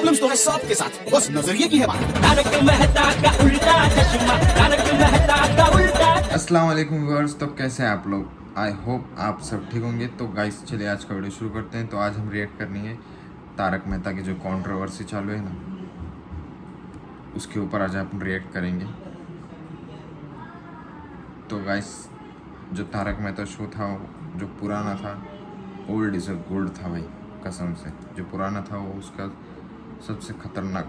Problems तो है सबके साथ, बस नजरिए की है बात। तारक मेहता का उल्टा चश्मा, तारक मेहता का उल्टा। अस्सलाम वालेकुम व्यूअर्स, तो कैसे हैं आप लोग? आई होप आप सब ठीक होंगे। तो गाइस चलिए आज का वीडियो शुरू करते हैं। तो आज हम रिएक्ट करनी है तारक मेहता की जो कंट्रोवर्सी चालू है ना, उसके ऊपर आज हम रिएक्ट करेंगे। तो गाइस जो तारक मेहता शो था जो पुराना था, ओल्ड इज़ अ गोल्ड था भाई, कसम से। जो पुराना था वो उसका सबसे खतरनाक,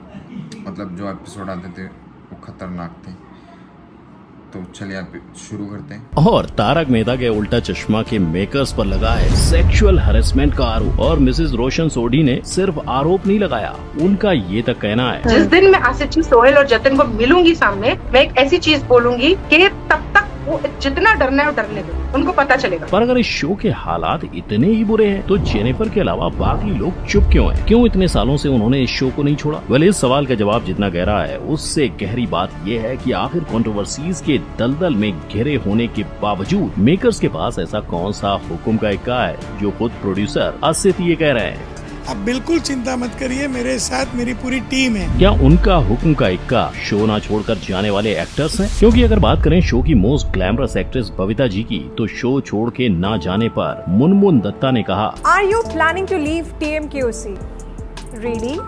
मतलब जो एपिसोड आते थे वो खतरनाक थे। तो चलिए आप शुरू करते हैं। और तारक मेहता के उल्टा चश्मा के मेकर्स पर लगा है सेक्सुअल हैरेसमेंट का आरोप। और मिसेस रोशन सोढी ने सिर्फ आरोप नहीं लगाया, उनका ये तक कहना है, जिस दिन मैं आसिफ जी, सोहेल और जतिन को मिलूंगी सामने, मैं एक ऐसी चीज बोलूंगी कि तब तक वो जितना डरना है वो डरने दो, उनको पता चलेगा। पर अगर इस शो के हालात इतने ही बुरे हैं तो जेनिफर के अलावा बाकी लोग चुप क्यों हैं? क्यों इतने सालों से उन्होंने इस शो को नहीं छोड़ा? वेल, इस सवाल का जवाब जितना गहरा है उससे गहरी बात यह है कि आखिर कंट्रोवर्सीज के दलदल में घिरे होने के बावजूद मेकर्स के पास ऐसा कौन सा हुक्म का इक्का है जो खुद प्रोड्यूसर असित ये कह रहे हैं। आप बिल्कुल चिंता मत करिए, मेरे साथ मेरी पूरी टीम है। क्या उनका हुक्म का इक्का शो ना छोड़कर जाने वाले एक्टर्स हैं? क्योंकि अगर बात करें शो की most glamorous actress Babita ji की, तो शो छोड़ के ना जाने पर मुनमुन दत्ता ने कहा, Are you planning to leave TMKOC? Really?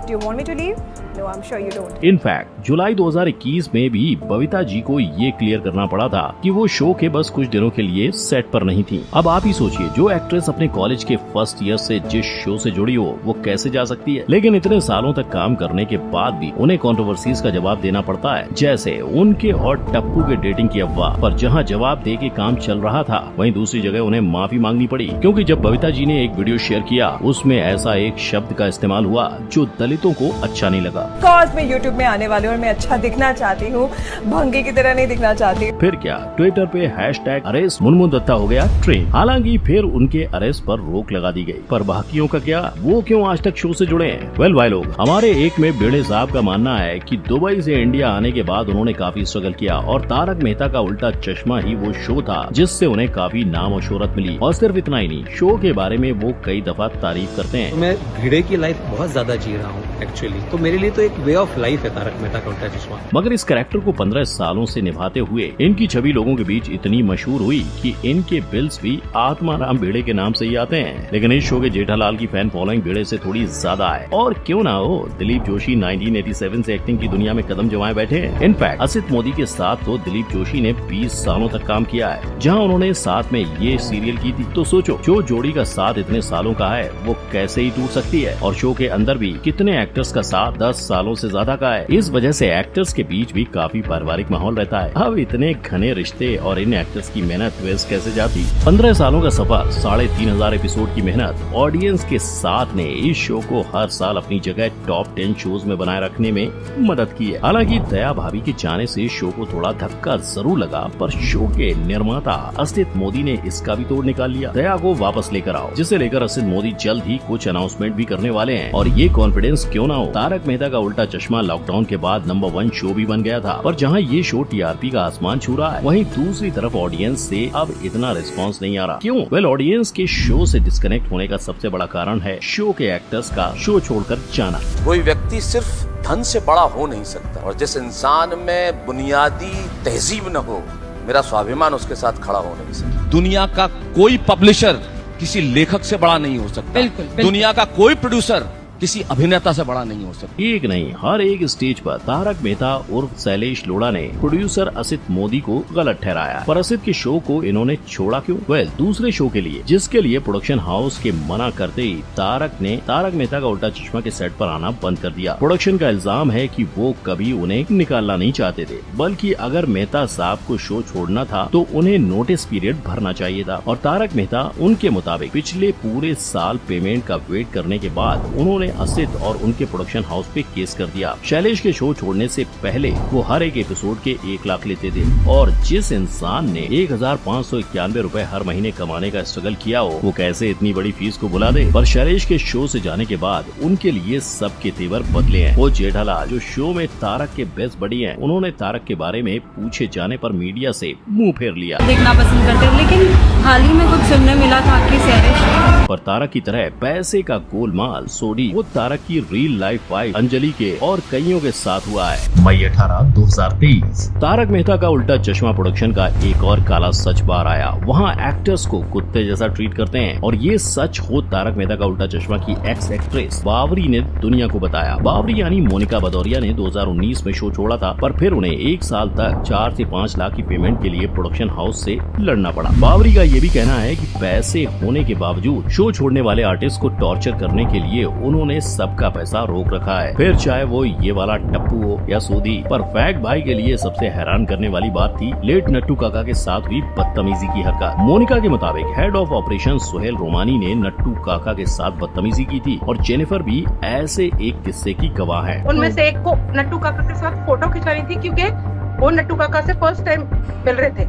Do you want me to leave? No, I'm sure you don't. In fact जुलाई 2021 में भी बबीता जी को ये क्लियर करना पड़ा था कि वो शो के बस कुछ दिनों के लिए सेट पर नहीं थी। अब आप ही सोचिए, जो एक्ट्रेस अपने कॉलेज के फर्स्ट ईयर से जिस शो से जुड़ी हो वो कैसे जा सकती है? लेकिन इतने सालों तक काम करने के बाद भी उन्हें कंट्रोवर्सीज का जवाब देना पड़ता है, जैसे उनके और टप्पू के डेटिंग की अफवाह पर जहाँ जवाब दे के काम चल रहा था, वहीं दूसरी जगह उन्हें माफी मांगनी पड़ी, क्योंकि जब बबीता जी ने एक वीडियो शेयर किया उसमें ऐसा एक शब्द का इस्तेमाल हुआ जो दलितों को अच्छा नहीं लगा। मैं YouTube में आने वाली हूँ और मैं अच्छा दिखना चाहती हूँ, भंगी की तरह नहीं दिखना चाहती। फिर क्या, ट्विटर पे हैशटैग अरेस्ट मुनमुन दत्ता हो गया ट्रेंड। हालांकि फिर उनके अरेस्ट पर रोक लगा दी गई, पर बाकियों का क्या? वो क्यों आज तक शो से जुड़े हैं? वेल भाई लोग, हमारे एक में बेड़े साहब का मानना है कि दुबई से इंडिया आने के बाद उन्होंने काफी स्ट्रगल किया और तारक मेहता का उल्टा चश्मा ही वो शो था जिससे उन्हें काफी नाम और शोहरत मिली। और सिर्फ इतना ही नहीं, शो के बारे में वो कई दफा तारीफ करते हैं। तो मैं भिड़े की लाइफ बहुत ज्यादा जी रहा हूँ एक्चुअली, तो मेरे लिए तो एक वे ऑफ लाइफ है तारक मेहता का उल्टा चश्मा। मगर इस कैरेक्टर को 15 सालों से निभाते हुए इनकी छवि लोगों के बीच इतनी मशहूर हुई कि इनके बिल्स भी आत्माराम भिड़े के नाम से ही आते हैं। लेकिन इस शो के जेठालाल की फैन फॉलोइंग भिड़े से थोड़ी ज्यादा है। और क्यों ना हो, दिलीप जोशी 1987 से एक्टिंग की दुनिया में कदम जमाए बैठे हैं। इनफैक्ट असित मोदी के साथ तो दिलीप जोशी ने 20 सालों तक काम किया है, जहाँ उन्होंने साथ में ये सीरियल की थी। तो सोचो, जो जोड़ी का साथ इतने सालों का है वो कैसे ही टूट सकती है? और शो के अंदर भी कितने एक्टर्स का साथ 10 सालों से ज्यादा का है। इस वजह से एक्टर्स के बीच भी काफी पारिवारिक माहौल रहता है। अब इतने घने रिश्ते और इन एक्टर्स की मेहनत वेस्ट कैसे जाती? 15 सालों का सफर, 3500 एपिसोड की मेहनत, ऑडियंस के साथ ने इस शो को हर साल अपनी जगह टॉप 10 शोज में बनाए रखने में मदद की है। हालांकि दया भाभी के जाने से शो को थोड़ा धक्का जरूर लगा, पर शो के निर्माता असित मोदी ने इसका भी तोड़ निकाल लिया। दया को वापस लेकर आओ, जिसे लेकर असित मोदी जल्द ही कुछ अनाउंसमेंट भी करने वाले हैं। और ये कॉन्फिडेंस क्यों ना हो, तारक मेहता का उल्टा चश्मा लॉकडाउन के बाद नंबर 1 शो भी बन गया था। पर जहां ये शो टीआरपी का आसमान छू रहा है, वहीं दूसरी तरफ ऑडियंस से अब इतना रिस्पांस नहीं आ रहा। क्यों? वेल, ऑडियंस के शो से डिस्कनेक्ट होने का सबसे बड़ा कारण है शो के एक्टर्स का शो छोड़कर जाना। कोई व्यक्ति सिर्फ धन से बड़ा हो नहीं सकता, और जिस इंसान में बुनियादी तहजीब न हो, मेरा स्वाभिमान उसके साथ खड़ा हो नहीं सकता। दुनिया का कोई पब्लिशर किसी लेखक से बड़ा नहीं हो सकता। बिल्कुल। दुनिया का कोई प्रोड्यूसर किसी अभिनेता से बड़ा नहीं हो सकता। एक नहीं, हर एक स्टेज पर तारक मेहता उर्फ शैलेश लोढ़ा ने प्रोड्यूसर असित मोदी को गलत ठहराया। पर असित के शो को इन्होंने छोड़ा क्यों? वेल, दूसरे शो के लिए, जिसके लिए प्रोडक्शन हाउस के मना करते ही तारक ने तारक मेहता का उल्टा चश्मा के सेट पर आना बंद कर दिया। प्रोडक्शन का इल्जाम है कि वो कभी उन्हें निकालना नहीं चाहते थे, बल्कि अगर मेहता साहब को शो छोड़ना था तो उन्हें नोटिस पीरियड भरना चाहिए था। और तारक मेहता उनके मुताबिक पिछले पूरे साल पेमेंट का वेट करने के बाद उन्होंने असित और उनके प्रोडक्शन हाउस पे केस कर दिया। शैलेश के शो छोड़ने से पहले वो हर एक एपिसोड के 1 लाख लेते थे, और जिस इंसान ने 1591 रुपए हर महीने कमाने का स्ट्रगल किया हो, वो कैसे इतनी बड़ी फीस को बुला दे? पर शैलेश के शो से जाने के बाद उनके लिए सबके तेवर बदले हैं। वो जेठालाल जो शो में तारक के बेस्ट बडी हैं, उन्होंने तारक के बारे में पूछे जाने पर मीडिया से मुंह फेर लिया। देखना पसंद करते हैं, लेकिन हाल ही में कुछ सुनने मिला था कि शैलेश पर तारक की तरह पैसे का गोलमाल सोडी वो तारक की रियल लाइफ वाइफ अंजलि के और कईयों के साथ हुआ है। मई 18, 2023 तारक मेहता का उल्टा चश्मा प्रोडक्शन का एक और काला सच बाहर आया। वहाँ एक्टर्स को कुत्ते जैसा ट्रीट करते हैं और ये सच खुद तारक मेहता का उल्टा चश्मा की एक्स एक्ट्रेस बावरी ने दुनिया को बताया। बावरी यानी मोनिका भदौरिया ने 2019 में शो छोड़ा था, पर फिर उन्हें 1 साल तक 4 से 5 लाख की पेमेंट के लिए प्रोडक्शन हाउस से लड़ना पड़ा। बावरी का ये भी कहना है कि पैसे होने के बावजूद शो छोड़ने वाले आर्टिस्ट को टॉर्चर करने के लिए उन्होंने सबका पैसा रोक रखा है, फिर चाहे वो ये वाला टप्पू हो या सूदी। पर फैक्ट भाई के लिए सबसे हैरान करने वाली बात थी लेट नट्टू काका के साथ हुई बदतमीजी की हरकत। मोनिका के मुताबिक हेड ऑफ ऑपरेशन सोहेल रोमानी ने नट्टू काका के साथ बदतमीजी की थी और जेनिफर भी ऐसे एक किस्से की गवाह है। उनमें से एक को नट्टू काका के साथ फोटो खिंचवानी थी क्योंकि वो नट्टू काका से फर्स्ट टाइम मिल रहे थे।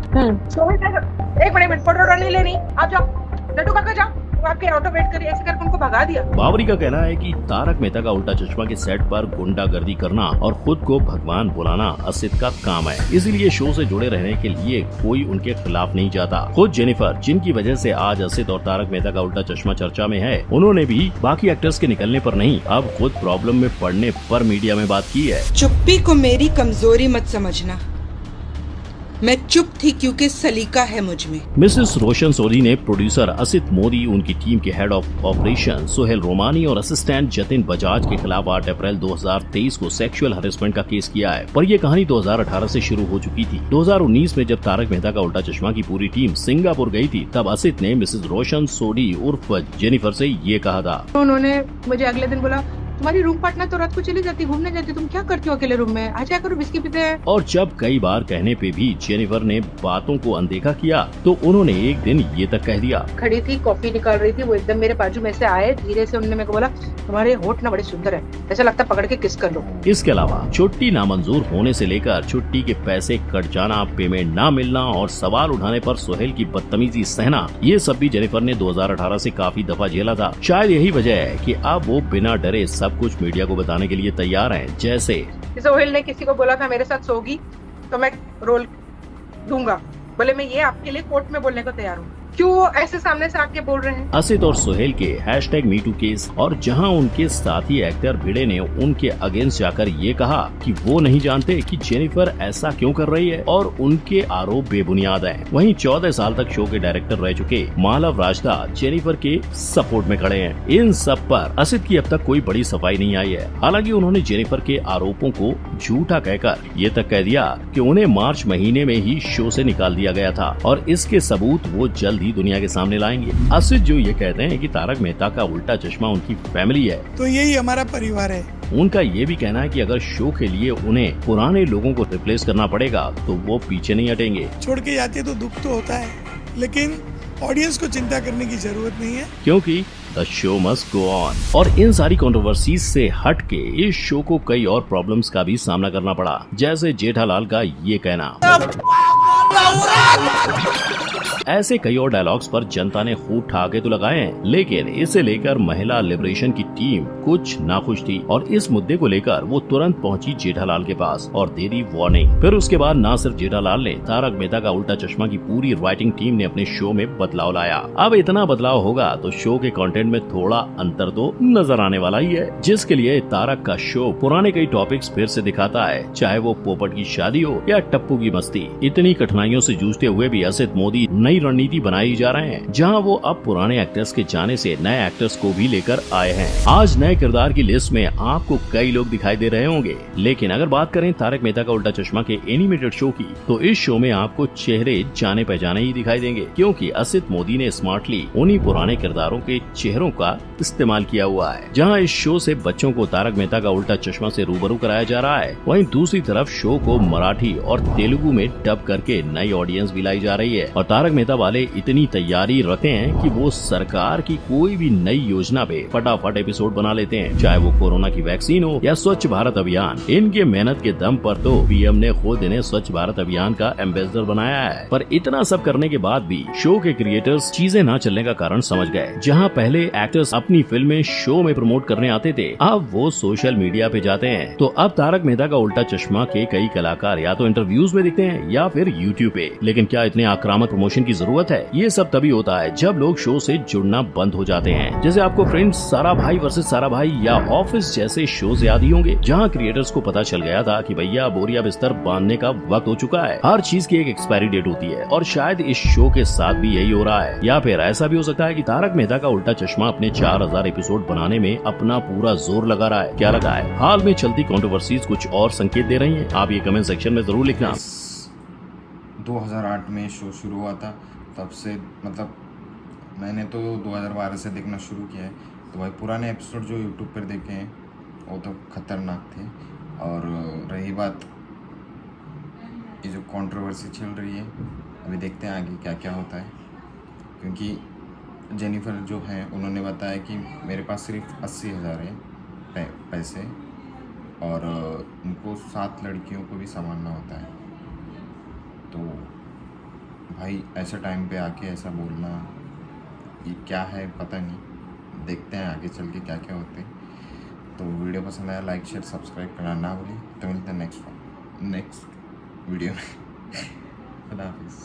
एक मिनट फोटो नहीं लेनी, आप जाओ नट्टू काका जाओ, आपके ऑटो वेट करिए, ऐसे करके उनको भगा दिया। बावरी का कहना है कि तारक मेहता का उल्टा चश्मा के सेट पर गुंडागर्दी करना और खुद को भगवान बुलाना असित का काम है, इसीलिए शो से जुड़े रहने के लिए कोई उनके खिलाफ नहीं जाता। खुद जेनिफर, जिनकी वजह से आज असित और तारक मेहता का उल्टा चश्मा चर्चा में है, उन्होंने भी बाकी एक्टर्स के निकलने पर नहीं, अब खुद प्रॉब्लम में पड़ने पर मीडिया में बात की है। चुप्पी को मेरी कमजोरी मत समझना, मैं चुप थी क्योंकि सलीका है मुझ में। मिसेस रोशन सोनी ने प्रोड्यूसर असित मोदी, उनकी टीम के हेड ऑफ ऑपरेशन सोहेल रोमानी और असिस्टेंट जतिन बजाज के खिलाफ 8 अप्रैल 2023 को सेक्सुअल हरेसमेंट का केस किया है। पर यह कहानी 2018 से शुरू हो चुकी थी। 2019 में जब तारक मेहता का उल्टा चश्मा की पूरी टीम सिंगापुर गई थी, तब असित ने मिसेस रोशन सोनी उर्फ जेनिफर से ये कहा था। उन्होंने मुझे अगले दिन बोला, तुम्हारी रूम पार्टनर तो रात को चली जाती, घूमने जाती, तुम क्या करती हो अकेले रूम में, आ जाया करो बिस्किट पीते हैं। और जब कई बार कहने पे भी जेनिफर ने बातों को अनदेखा किया, तो उन्होंने एक दिन ये तक कह दिया। खड़ी थी, कॉफी निकाल रही थी, वो एकदम मेरे बाजू में से आए, धीरे से उन्होंने मेरे को बोला, तुम्हारे होठ ना बड़े सुंदर है, ऐसा लगता पकड़ के किस कर लो। इसके अलावा छुट्टी नामंजूर होने से लेकर छुट्टी के पैसे कट जाना, पेमेंट ना मिलना और सवाल उठाने पर सोहेल की बदतमीजी सहना, ये सब भी जेनिफर ने 2018 से काफी दफा झेला था। शायद यही वजह है कि अब वो बिना डरे सब कुछ मीडिया को बताने के लिए तैयार हैं। जैसे सोहेल ने किसी को बोला था मेरे साथ सोगी तो मैं रोल दूंगा, बोले मैं ये आपके लिए कोर्ट में बोलने को तैयार हूँ, क्यों वो ऐसे सामने से आके बोल रहे हैं। असित और सोहेल के #MeToo केस और जहां उनके साथी एक्टर भिड़े ने उनके अगेंस्ट जाकर ये कहा कि वो नहीं जानते कि जेनिफर ऐसा क्यों कर रही है और उनके आरोप बेबुनियाद हैं। वहीं 14 साल तक शो के डायरेक्टर रह चुके मालव राजदा जेनिफर के सपोर्ट में खड़े हैं। इन सब पर असित की अब तक कोई बड़ी सफाई नहीं आई है। हालांकि उन्होंने जेनिफर के आरोपों को झूठा कहकर ये तक कह दिया कि उन्हें मार्च महीने में ही शो से निकाल दिया गया था और इसके सबूत वो जल्द ही दुनिया के सामने लाएंगे। असित जो ये कहते हैं कि तारक मेहता का उल्टा चश्मा उनकी फैमिली है, तो यही हमारा परिवार है। उनका ये भी कहना है कि अगर शो के लिए उन्हें पुराने लोगों को रिप्लेस करना पड़ेगा तो वो पीछे नहीं हटेंगे। छोड़ के जाते तो दुख तो होता है, लेकिन ऑडियंस को चिंता करने की जरूरत नहीं है, क्योंकि the show must go on. और इन सारी कंट्रोवर्सीज से हट के इस शो को कई और प्रॉब्लम्स का भी सामना करना पड़ा, जैसे जेठालाल का ये कहना। ऐसे कई और डायलॉग्स पर जनता ने खूब ठहाके तो लगाए हैं, लेकिन इसे लेकर महिला लिबरेशन की टीम कुछ नाखुश थी और इस मुद्दे को लेकर वो तुरंत पहुंची जेठालाल के पास और दे दी वार्निंग। फिर उसके बाद न सिर्फ जेठालाल ने, तारक मेहता का उल्टा चश्मा की पूरी राइटिंग टीम ने अपने शो में बदलाव लाया। अब इतना बदलाव होगा तो शो के कंटेंट में थोड़ा अंतर तो नजर आने वाला ही है, जिसके लिए तारक का शो पुराने कई टॉपिक्स फिर से दिखाता है, चाहे वो पोपट की शादी हो या टप्पू की मस्ती। इतनी कठिनाइयों से जूझते हुए भी असित मोदी नई रणनीति बनाई जा रहे हैं, जहां वो अब पुराने एक्टर्स के जाने से नए एक्टर्स को भी लेकर आए हैं। आज नए किरदार की लिस्ट में आपको कई लोग दिखाई दे रहे होंगे, लेकिन अगर बात करें तारक मेहता का उल्टा चश्मा के एनिमेटेड शो की, तो इस शो में आपको चेहरे जाने पहचाने ही दिखाई देंगे, क्योंकि असित मोदी ने स्मार्टली उन्हीं पुराने किरदारों के चेहरों का इस्तेमाल किया हुआ है। जहां इस शो से बच्चों को तारक मेहता का उल्टा चश्मा से रूबरू कराया जा रहा है, वहीं दूसरी तरफ शो को मराठी और तेलुगु में डब करके नई ऑडियंस भी लाई जा रही है। और तारक मेहता वाले इतनी तैयारी रखते हैं कि वो सरकार की कोई भी नई योजना पे फटाफट एपिसोड बना लेते हैं, चाहे वो कोरोना की वैक्सीन हो या स्वच्छ भारत अभियान। इनके मेहनत के दम पर तो पीएम ने खुद इन्हें स्वच्छ भारत अभियान का एम्बेसडर बनाया है। पर इतना सब करने के बाद भी शो के क्रिएटर्स चीजें न चलने का कारण समझ गए। जहाँ पहले एक्टर्स अपनी फिल्में शो में प्रमोट करने आते थे, अब वो सोशल मीडिया पे जाते हैं। तो अब तारक मेहता का उल्टा चश्मा के कई कलाकार या तो इंटरव्यूज में दिखते हैं या फिर यूट्यूब पे। लेकिन क्या इतने आक्रामक प्रमोशन की की जरूरत है? ये सब तभी होता है जब लोग शो से जुड़ना बंद हो जाते हैं। जैसे आपको फ्रेंड्स सारा भाई वर्सेस सारा भाई या ऑफिस जैसे शोज याद ही होंगे, जहाँ क्रिएटर्स को पता चल गया था कि भैया बोरिया बिस्तर बांधने का वक्त हो चुका है। हर चीज की एक एक्सपायरी डेट होती है और शायद इस शो के साथ भी यही हो रहा है। या फिर ऐसा भी हो सकता है कि तारक मेहता का उल्टा चश्मा अपने 4000 एपिसोड बनाने में अपना पूरा जोर लगा रहा है। क्या लगा है? हाल में चलती कंट्रोवर्सीज कुछ और संकेत दे रही हैं? आप ये कमेंट सेक्शन में जरूर लिखना। 2008 में शो शुरू हुआ था, तब से मतलब मैंने तो 2012 से देखना शुरू किया है। तो भाई पुराने एपिसोड जो यूट्यूब पर देखे हैं वो तो खतरनाक थे। और रही बात ये जो कंट्रोवर्सी चल रही है, अभी देखते हैं आगे क्या क्या होता है। क्योंकि जेनिफर जो है उन्होंने बताया कि मेरे पास सिर्फ 80,000 है पैसे और उनको 7 लड़कियों को भी संभालना होता है। तो भाई ऐसे टाइम पे आके ऐसा बोलना ये क्या है पता नहीं। देखते हैं आगे चल के क्या क्या होते हैं। तो वीडियो पसंद आया लाइक शेयर सब्सक्राइब करना ना भूलिए। तो मिलते हैं नेक्स्ट वीडियो में। खुदा हाफिज़।